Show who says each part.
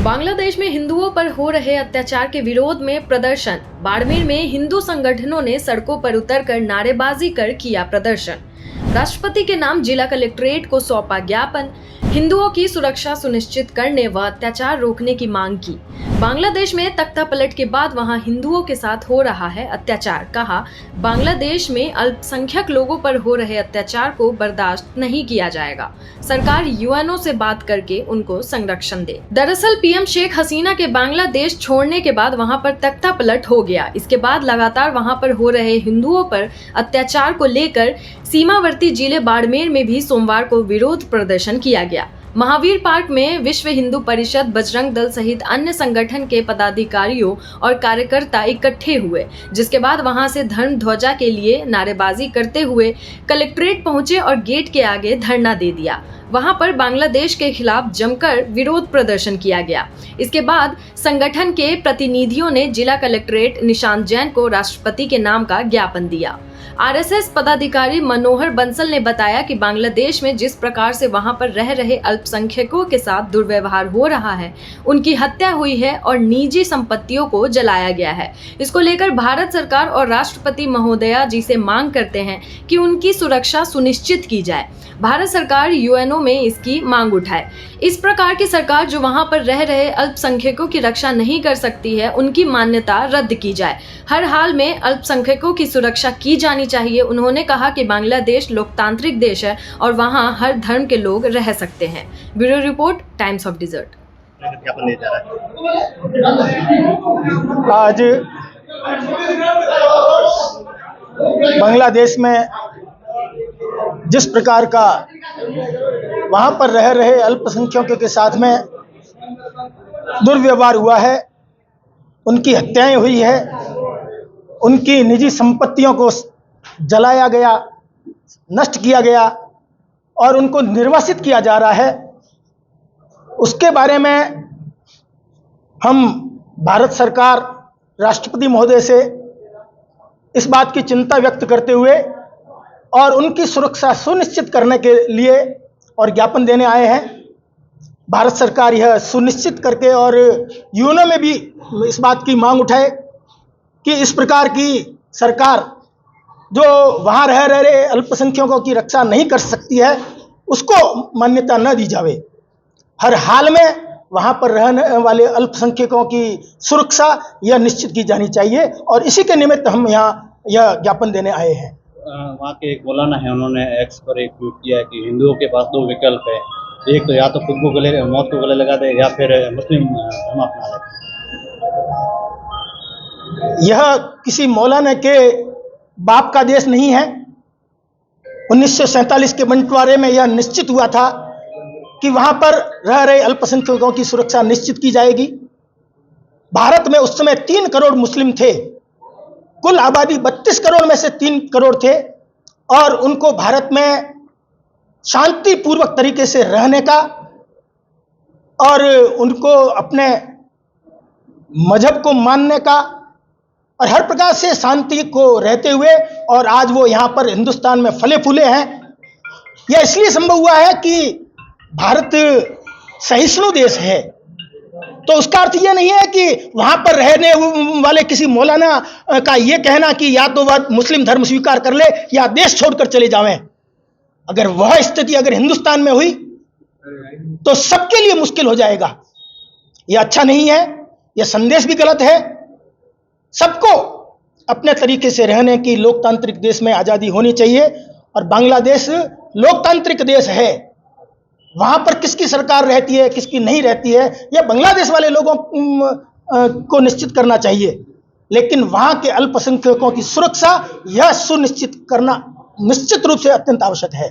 Speaker 1: बांग्लादेश में हिंदुओं पर हो रहे अत्याचार के विरोध में प्रदर्शन। बाड़मेर में हिंदू संगठनों ने सड़कों पर उतरकर नारेबाजी कर किया प्रदर्शन। राष्ट्रपति के नाम जिला कलेक्ट्रेट को सौंपा ज्ञापन। हिंदुओं की सुरक्षा सुनिश्चित करने व अत्याचार रोकने की मांग की। बांग्लादेश में तख्ता पलट के बाद वहां हिंदुओं के साथ हो रहा है अत्याचार। कहा, बांग्लादेश में अल्पसंख्यक लोगों पर हो रहे अत्याचार को बर्दाश्त नहीं किया जाएगा। सरकार यूएनओ से बात करके उनको संरक्षण दे। दरअसल पीएम शेख हसीना के बांग्लादेश छोड़ने के बाद वहां पर तख्ता पलट हो गया। इसके बाद लगातार वहां पर हो रहे हिंदुओं पर अत्याचार को लेकर सीमावर्ती जिले बाड़मेर में भी सोमवार को विरोध प्रदर्शन किया गया। महावीर पार्क में विश्व हिंदू परिषद, बजरंग दल सहित अन्य संगठन के पदाधिकारियों और कार्यकर्ता इकट्ठे हुए, जिसके बाद वहां से धर्म ध्वजा के लिए नारेबाजी करते हुए कलेक्ट्रेट पहुंचे और गेट के आगे धरना दे दिया। वहां पर बांग्लादेश के खिलाफ जमकर विरोध प्रदर्शन किया गया। इसके बाद संगठन के प्रतिनिधियों ने जिला कलेक्ट्रेट निशांत जैन को राष्ट्रपति के नाम का ज्ञापन दिया। आरएसएस पदाधिकारी मनोहर बंसल ने बताया कि बांग्लादेश में जिस प्रकार से वहां पर रह रहे अल्पसंख्यकों के साथ दुर्व्यवहार हो रहा है, उनकी हत्या हुई है और निजी संपत्तियों को जलाया गया है। इसको लेकर भारत सरकार और राष्ट्रपति महोदया जी से मांग करते हैं कि उनकी सुरक्षा सुनिश्चित की जाए। भारत सरकार यूएनओ में इसकी मांग उठाए। इस प्रकार की सरकार जो वहां पर रह रहे अल्पसंख्यकों की रक्षा नहीं कर सकती है, उनकी मान्यता रद्द की जाए। हर हाल में अल्पसंख्यकों की सुरक्षा की जानी चाहिए। उन्होंने कहा कि बांग्लादेश लोकतांत्रिक देश है और वहां हर धर्म के लोग रह सकते हैं। Bureau report, times of dessert.
Speaker 2: आज बांग्लादेश में जिस प्रकार का वहां पर रह रहे अल्पसंख्यकों के साथ में दुर्व्यवहार हुआ है, उनकी हत्याएं हुई है, उनकी निजी संपत्तियों को जलाया गया, नष्ट किया गया और उनको निर्वासित किया जा रहा है, उसके बारे में हम भारत सरकार, राष्ट्रपति महोदय से इस बात की चिंता व्यक्त करते हुए और उनकी सुरक्षा सुनिश्चित करने के लिए और ज्ञापन देने आए हैं। भारत सरकार यह सुनिश्चित करके और यूएनओ में भी इस बात की मांग उठाए कि इस प्रकार की सरकार जो वहां रह रहे अल्पसंख्यकों की रक्षा नहीं कर सकती है, उसको मान्यता न दी जावे। हर हाल में वहां पर रहने वाले अल्पसंख्यकों की सुरक्षा यह निश्चित की जानी चाहिए और इसी के निमित्त हम यहाँ यह ज्ञापन देने आए हैं।
Speaker 3: वहाँ के एक मौलाना है, उन्होंने एक्स पर एक ट्वीट किया है कि हिंदुओं के पास दो विकल्प है, एक तो या तो खुद को मौत को गले लगा दे या फिर मुस्लिम धर्म अपना ले।
Speaker 2: यह किसी मौलाना के बाप का देश नहीं है। 1947 के बंटवारे में यह निश्चित हुआ था कि वहां पर रह रहे अल्पसंख्यकों की सुरक्षा निश्चित की जाएगी। भारत में उस समय 3 करोड़ मुस्लिम थे। कुल आबादी 32 करोड़ में से 3 करोड़ थे और उनको भारत में शांतिपूर्वक तरीके से रहने का और उनको अपने मजहब को मानने का और हर प्रकार से शांति को रहते हुए, और आज वो यहाँ पर हिंदुस्तान में फले फूले हैं। यह इसलिए संभव हुआ है कि भारत सहिष्णु देश है। तो उसका अर्थ यह नहीं है कि वहां पर रहने वाले किसी मौलाना का यह कहना कि या तो वह मुस्लिम धर्म स्वीकार कर ले या देश छोड़कर चले जावें। अगर वह स्थिति अगर हिंदुस्तान में हुई तो सबके लिए मुश्किल हो जाएगा। यह अच्छा नहीं है, यह संदेश भी गलत है। सबको अपने तरीके से रहने की लोकतांत्रिक देश में आजादी होनी चाहिए और बांग्लादेश लोकतांत्रिक देश है। वहां पर किसकी सरकार रहती है, किसकी नहीं रहती है, यह बांग्लादेश वाले लोगों को निश्चित करना चाहिए, लेकिन वहां के अल्पसंख्यकों की सुरक्षा यह सुनिश्चित करना निश्चित रूप से अत्यंत आवश्यक है।